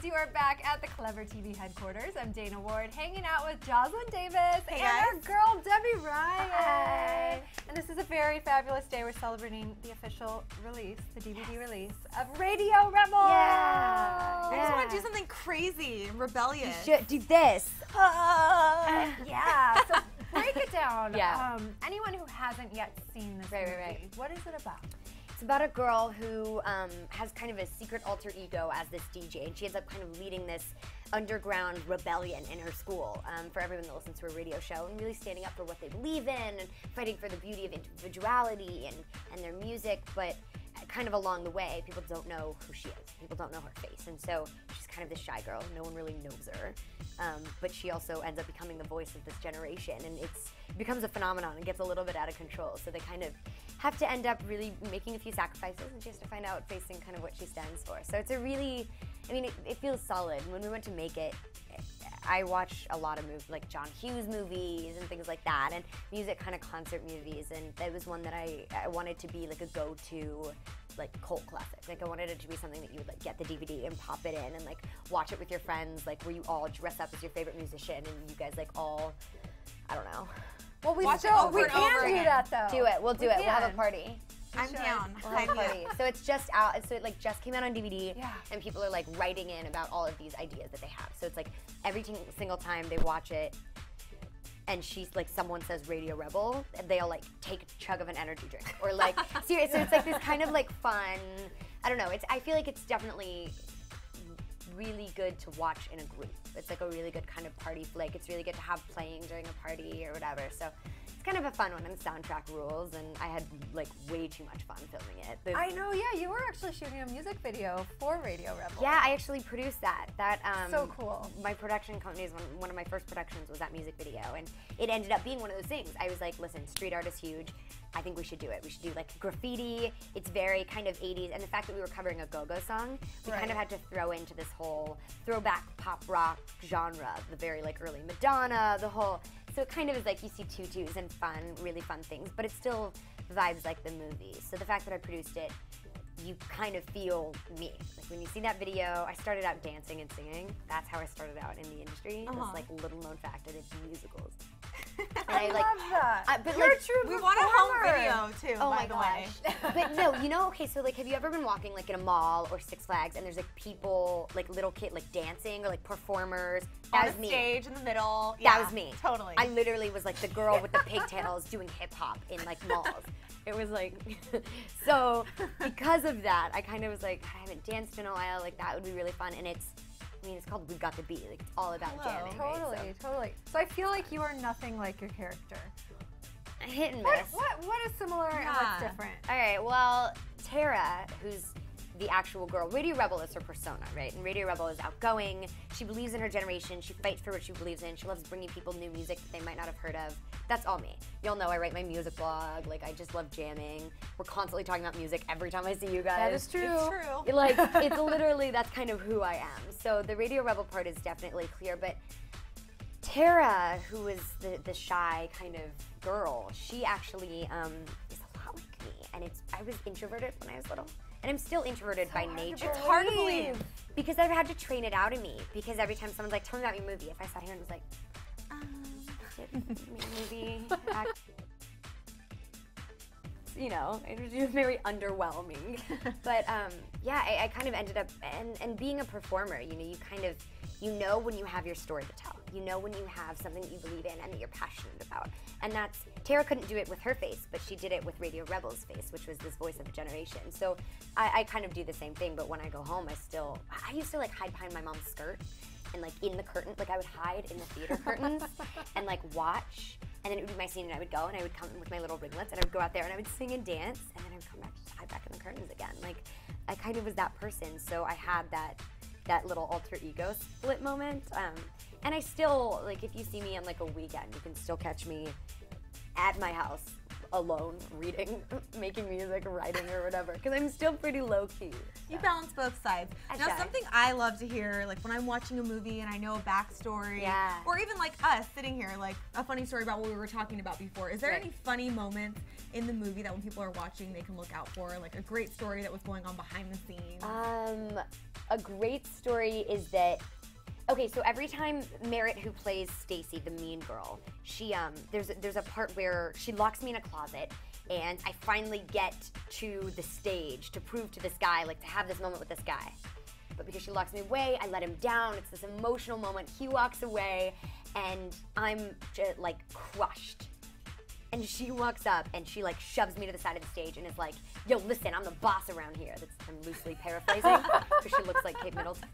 guys, you are back at the ClevverTV headquarters. I'm Dana Ward, hanging out with Jocelyn Davis and our girl Debbie Ryan. Hi. And this is a very fabulous day. We're celebrating the official release, the DVD release of Radio Rebel. Yeah. I just want to do something crazy and rebellious. You should do this. Yeah. So break it down. Yeah. Anyone who hasn't yet seen this movie, what is it about? It's about a girl who has kind of a secret alter ego as this DJ, and she ends up kind of leading this underground rebellion in her school for everyone that listens to her radio show, and really standing up for what they believe in and fighting for the beauty of individuality and their music. But kind of along the way, people don't know who she is. People don't know her face, and so she's kind of this shy girl. No one really knows her, but she also ends up becoming the voice of this generation, and it becomes a phenomenon and gets a little bit out of control. So they kind of have to end up really making a few sacrifices, and she has to find out facing kind of what she stands for. So it's a really, I mean, it feels solid. When we went to make it, I watch a lot of movies, like John Hughes movies and things like that, and music kind of concert movies, and that was one that I wanted to be like a go-to like cult classic. Like I wanted it to be something that you would like get the DVD and pop it in and like watch it with your friends, like where you all dress up as your favorite musician and you guys like all, I don't know. Well, we can do that though. Do it. We'll do it. We'll have a party. I'm down. We'll have a party. So it's just out. So it like just came out on DVD, yeah. And people are like writing in about all of these ideas that they have. So it's like every single time they watch it, and she's like, someone says Radio Rebel, and they'll like take a chug of an energy drink, or like seriously. So it's like this kind of like fun. I don't know. I feel like it's definitely really good to watch in a group. It's like a really good kind of party flick. It's really good to have playing during a party or whatever. So it's kind of a fun one, and the soundtrack rules, and I had like way too much fun filming it. I know, yeah, you were actually shooting a music video for Radio Rebel. Yeah, I actually produced that. So cool. My production company is one of my first productions was that music video, and it ended up being one of those things. I was like, listen, street art is huge. I think we should do it. We should do like graffiti. It's very kind of 80s, and the fact that we were covering a go-go song, we kind of had to throw into this whole throwback pop rock genre, the very like early Madonna, the whole. So it kind of is like you see tutus and fun, really fun things, but it still vibes like the movie. So the fact that I produced it, you kind of feel me. Like when you see that video, I started out dancing and singing. That's how I started out in the industry. This like little known fact, I did musicals. I love that. But you're like, a true we want a home video too, oh by my the gosh. way. But no, you know, okay, so like have you ever been walking like in a mall or Six Flags and there's like people, like little kid like dancing or like performers? That was me. Stage in the middle. That was me. Totally. I literally was like the girl with the pigtails doing hip hop in like malls. It was like, so because of that, I kind of was like, I haven't danced in a while, like that would be really fun. And it's called We've Got the Beat. Like, it's all about jamming. Totally, right? totally. So I feel like you are nothing like your character. Hit and miss. What is similar and what's different? All right, well, Tara, who's the actual girl, Radio Rebel is her persona, right? And Radio Rebel is outgoing. She believes in her generation. She fights for what she believes in. She loves bringing people new music that they might not have heard of. That's all me. You'll know I write my music blog. Like, I just love jamming. We're constantly talking about music every time I see you guys. That is true. It's true. Like, it's literally, that's kind of who I am. So the Radio Rebel part is definitely clear, but Tara, who is the shy kind of girl, she actually is a lot like me. And I was introverted when I was little. And I'm still introverted by nature. It's hard to believe. Because I've had to train it out of me. Because every time someone's like, tell me about your movie, if I sat here and was like, movie, you know, it was just very underwhelming. But yeah, I kind of ended up, and being a performer, you know, you know when you have your story to tell. You know when you have something that you believe in and that you're passionate about. And Tara couldn't do it with her face, but she did it with Radio Rebel's face, which was this voice of a generation. So I kind of do the same thing, but when I go home, I used to like hide behind my mom's skirt and like in the curtain, like I would hide in the theater curtains and like watch, and then it would be my scene and I would go and I would come with my little ringlets and I would go out there and I would sing and dance and then I would come back to hide back in the curtains again. Like I kind of was that person, so I had that little alter ego split moment. And I still, like if you see me on like a weekend, you can still catch me at my house alone, reading, making music, writing, or whatever, because I'm still pretty low-key. You balance both sides. Now, something I love to hear, like when I'm watching a movie and I know a backstory, or even like us sitting here, like a funny story about what we were talking about before. Is there any funny moments in the movie that when people are watching they can look out for, like a great story that was going on behind the scenes? A great story is that, okay, so every time Merritt, who plays Stacy, the mean girl, she there's a part where she locks me in a closet, and I finally get to the stage to prove to this guy, like to have this moment with this guy. But because she locks me away, I let him down. It's this emotional moment. He walks away, and I'm just like crushed. And she walks up and she like shoves me to the side of the stage and is like, yo, listen, I'm the boss around here. I'm loosely paraphrasing because she looks like Kate Middleton.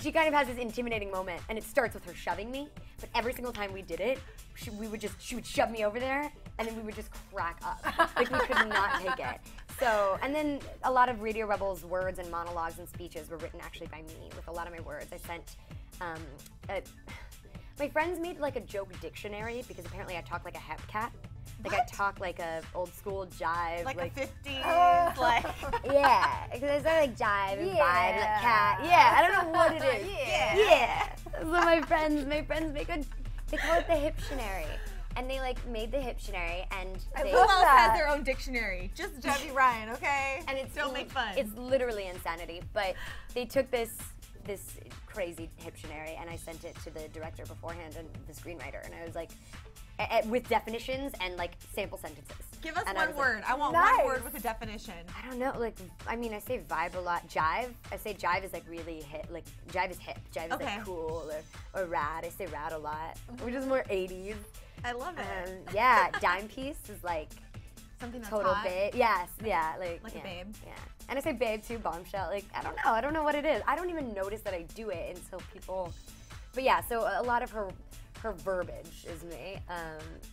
She kind of has this intimidating moment, and it starts with her shoving me. But every single time we did it, she would shove me over there, and then we would just crack up. Like we could not take it. So, and then a lot of Radio Rebels' words and monologues and speeches were written actually by me with a lot of my words. I sent, my friends made like a joke dictionary because apparently I talk like a hep cat. Like I talk like a old school jive. Like a 50s, like. Yeah, because I sound like jive and vibe, like cat. Yeah, I don't know what it is. Yeah. So my friends make they call it the Hiptionary. And they like made the Hiptionary, and who else has their own dictionary? Just Debby Ryan, okay? And it's don't make fun. It's literally insanity. But they took this crazy Hiptionary, and I sent it to the director beforehand and the screenwriter, and I was like, with definitions and like sample sentences. Give us and one word. Like, I want one word with a definition. I don't know. Like, I mean, I say vibe a lot. Jive. I say jive is like really hip. Like, jive is hip. Jive is like cool or rad. I say rad a lot, which is more 80s. I love it. Yeah, dime piece is like something that's total hot. babe. Yes, yeah, like a babe. Yeah, and I say babe too, bombshell. Like I don't know what it is. I don't even notice that I do it until people. But yeah, so a lot of her verbiage is me,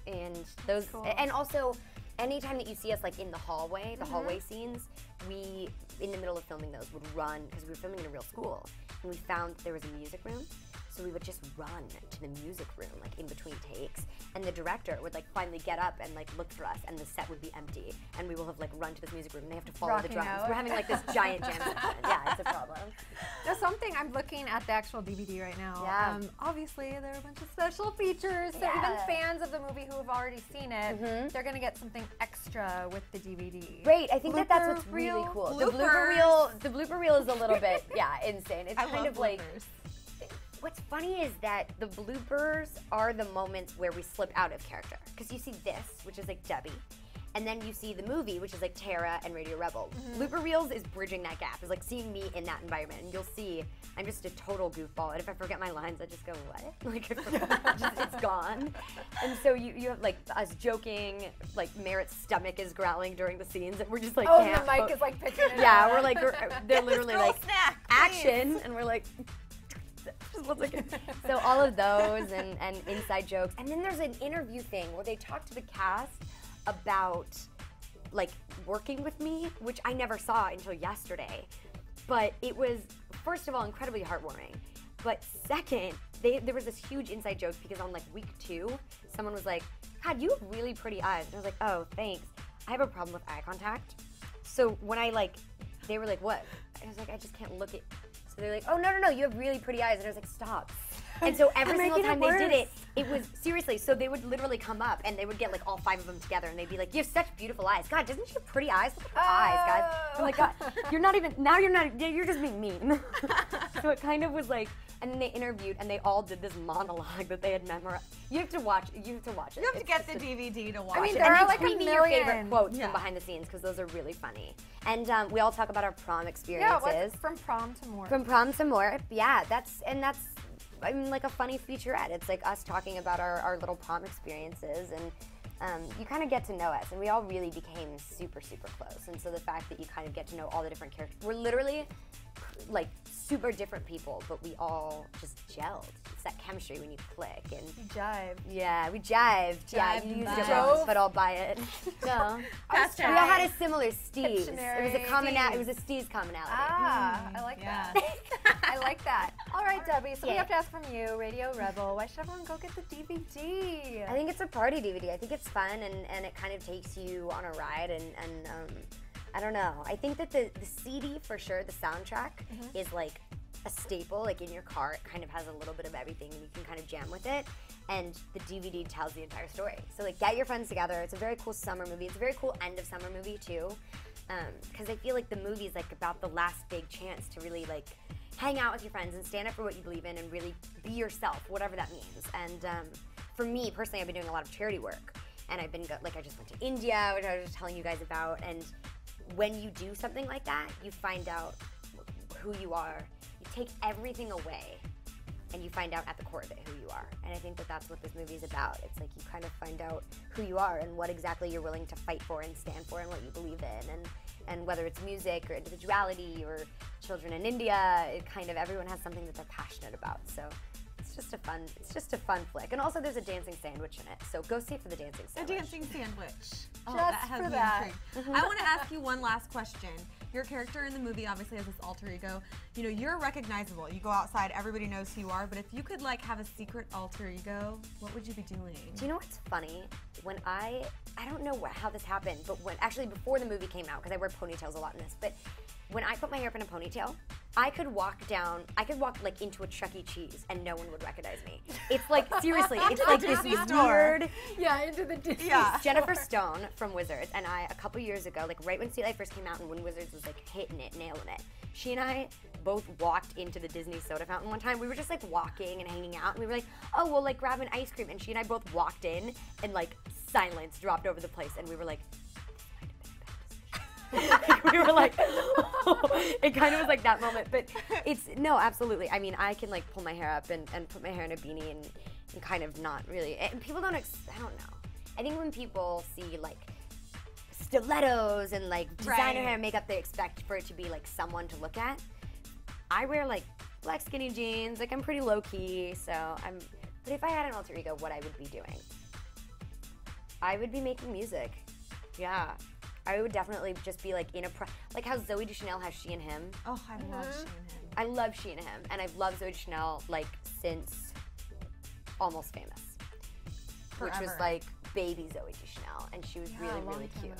and those, and also anytime that you see us like in the hallway, hallway scenes, we in the middle of filming those would run because we were filming in a real school, and we found there was a music room. So we would just run to the music room, like in between takes, and the director would like finally get up and like look for us, and the set would be empty, and we will have like run to this music room, and they have to follow the drums. We're having like this giant jam session. Yeah, it's a problem. There's something, I'm looking at the actual DVD right now. Yeah. Obviously, there are a bunch of special features, so even fans of the movie who have already seen it, they're gonna get something extra with the DVD. Great, I think that's what's really cool. The blooper reel is a little bit, insane. It's kind of like. What's funny is that the bloopers are the moments where we slip out of character. Because you see this, which is like Debby, and then you see the movie, which is like Tara and Radio Rebel. Blooper reels is bridging that gap. It's like seeing me in that environment, and you'll see I'm just a total goofball. And if I forget my lines, I just go, what? Like, it's gone. And so you have like us joking, like Merritt's stomach is growling during the scenes, and we're just like, the mic is like picking it up. Yeah, we're like, they're literally like, snack, action, and we're like, so all of those and inside jokes. And then there's an interview thing where they talk to the cast about like working with me, which I never saw until yesterday. But it was, first of all, incredibly heartwarming. But second, there was this huge inside joke because on like week 2, someone was like, God, you have really pretty eyes. And I was like, oh, thanks. I have a problem with eye contact. So when they were like, what? I was like, I just can't look at. So they're like, oh, no, you have really pretty eyes. And I was like, stop. And so every single time they did it, it was, seriously, so they would literally come up and they would get like all 5 of them together and they'd be like, you have such beautiful eyes. God, doesn't she have pretty eyes? Look at her eyes, guys. I'm like, God, you're just being mean. So it kind of was like, and then they interviewed and they all did this monologue that they had memorized. You have to watch it. You have to get the DVD to watch I mean, it. there are And like tweet a me your million favorite quotes from behind the scenes because those are really funny. And we all talk about our prom experiences. Yeah, from prom to more. From prom to more. Yeah, that's I mean, like a funny featurette. It's like us talking about our little prom experiences, and you kind of get to know us, and we all really became super, super close. And so the fact that you kind of get to know all the different characters, we're literally like super different people, but we all just gelled. It's that chemistry when you click and you jive. Yeah, we jived. Yeah, you used it once, but I'll buy it. No, we all had a similar steez. It was a it was a steez commonality. Ah, I like that. I like that. All right, Debbie. So we have to ask from you, Radio Rebel. Why should everyone go get the DVD? I think it's a party DVD. I think it's fun and it kind of takes you on a ride and I don't know. I think that the CD for sure, the soundtrack is like a staple. Like in your car, it kind of has a little bit of everything and you can kind of jam with it. And the DVD tells the entire story. So like get your friends together. It's a very cool summer movie. It's a very cool end of summer movie too. Because I feel like the movie is like about the last big chance to really like hang out with your friends and stand up for what you believe in and really be yourself, whatever that means. And for me personally, I've been doing a lot of charity work. And I've been, like I just went to India, which I was just telling you guys about. And when you do something like that, you find out who you are. You take everything away, and you find out at the core of it who you are. And I think that that's what this movie is about. It's like you kind of find out who you are and what exactly you're willing to fight for and stand for and what you believe in. And whether it's music or individuality or children in India, it kind of, everyone has something that they're passionate about. So it's just a fun flick. And also there's a dancing sandwich in it. So go see it for the dancing sandwich. A dancing sandwich. Oh, Just that has for me that. intrigued. I want to ask you one last question. Your character in the movie obviously has this alter ego. You know, you're recognizable. You go outside, everybody knows who you are. But if you could like have a secret alter ego, what would you be doing? Do you know what's funny? When I don't know how this happened, but actually before the movie came out, because I wear ponytails a lot in this, but when I put my hair up in a ponytail, I could walk like into a Chuck E. Cheese and no one would recognize me. It's like, seriously, it's like this weird. Yeah, into the Disney. Yeah. Jennifer Stone from Wizards and I, a couple years ago, like right when Sea Life first came out and when Wizards was like hitting it, nailing it, she and I both walked into the Disney soda fountain one time. We were just like walking and hanging out and we were like, oh, we'll like grab an ice cream. And she and I both walked in and like silence dropped over the place and we were like, we were like, it kind of was like that moment, but no, absolutely. I mean, I can like pull my hair up and put my hair in a beanie and kind of not really, and people don't, I don't know. I think when people see like stilettos and like designer hair and makeup, they expect for it to be like someone to look at. I wear like black skinny jeans, like I'm pretty low key, but if I had an alter ego, what I would be doing? I would be making music, yeah. I would definitely just be like like how Zooey Deschanel has She and Him. Oh, I love She and Him. I love She and Him, and I've loved Zooey Deschanel like since Almost Famous, which was like baby Zooey Deschanel, and she was really cute.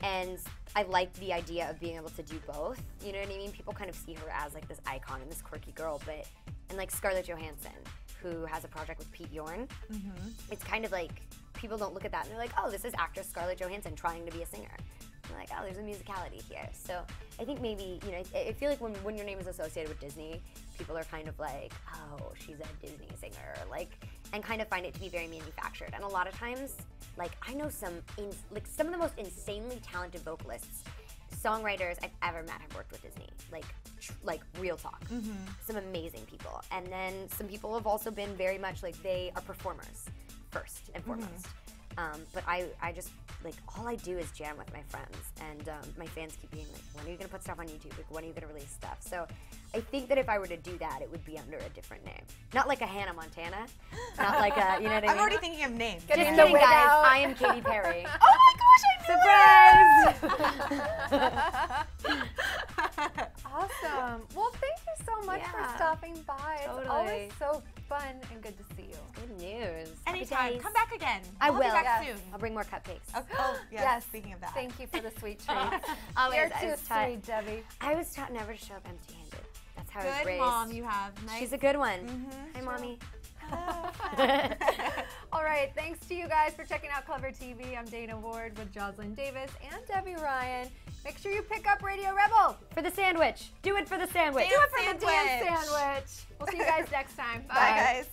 And I like the idea of being able to do both. You know what I mean? People kind of see her as like this icon and this quirky girl, and like Scarlett Johansson, who has a project with Pete Yorn. It's kind of like people don't look at that and they're like, oh, this is actress Scarlett Johansson trying to be a singer. I'm like, oh, there's a musicality here. So I think maybe, you know, I feel like when your name is associated with Disney, people are kind of like, oh, she's a Disney singer, like, and kind of find it to be very manufactured. And a lot of times, like, I know some of the most insanely talented vocalists, songwriters I've ever met have worked with Disney, like real talk. Some amazing people. And then some people have also been very much like they are performers first and foremost. But I just, like, all I do is jam with my friends, and my fans keep being like, when are you going to put stuff on YouTube? Like, when are you going to release stuff? So I think that if I were to do that, it would be under a different name. Not like a Hannah Montana, not like a, you know what I mean? I'm already thinking of names. Just kidding, guys, I am Katy Perry. Oh my gosh, I knew it! Surprise! Awesome. Well, thank you so much for stopping by. Totally. It's always so fun and good to see you. Good news. Anytime. Come back again. I will. Be back soon. I'll bring more cupcakes. Oh, yes. Speaking of that. Thank you for the sweet treats. Always. You're too sweet, Debbie. I was taught never to show up empty-handed. That's how I was Good raised. mom you have. Nice. She's a good one. Hi, Mommy. All right, thanks to you guys for checking out Clever TV. I'm Dana Ward with Jocelyn Davis and Debbie Ryan. Make sure you pick up Radio Rebel for the sandwich. Do it for the sandwich. Do it for the damn sandwich. We'll see you guys next time. Bye. Bye, guys.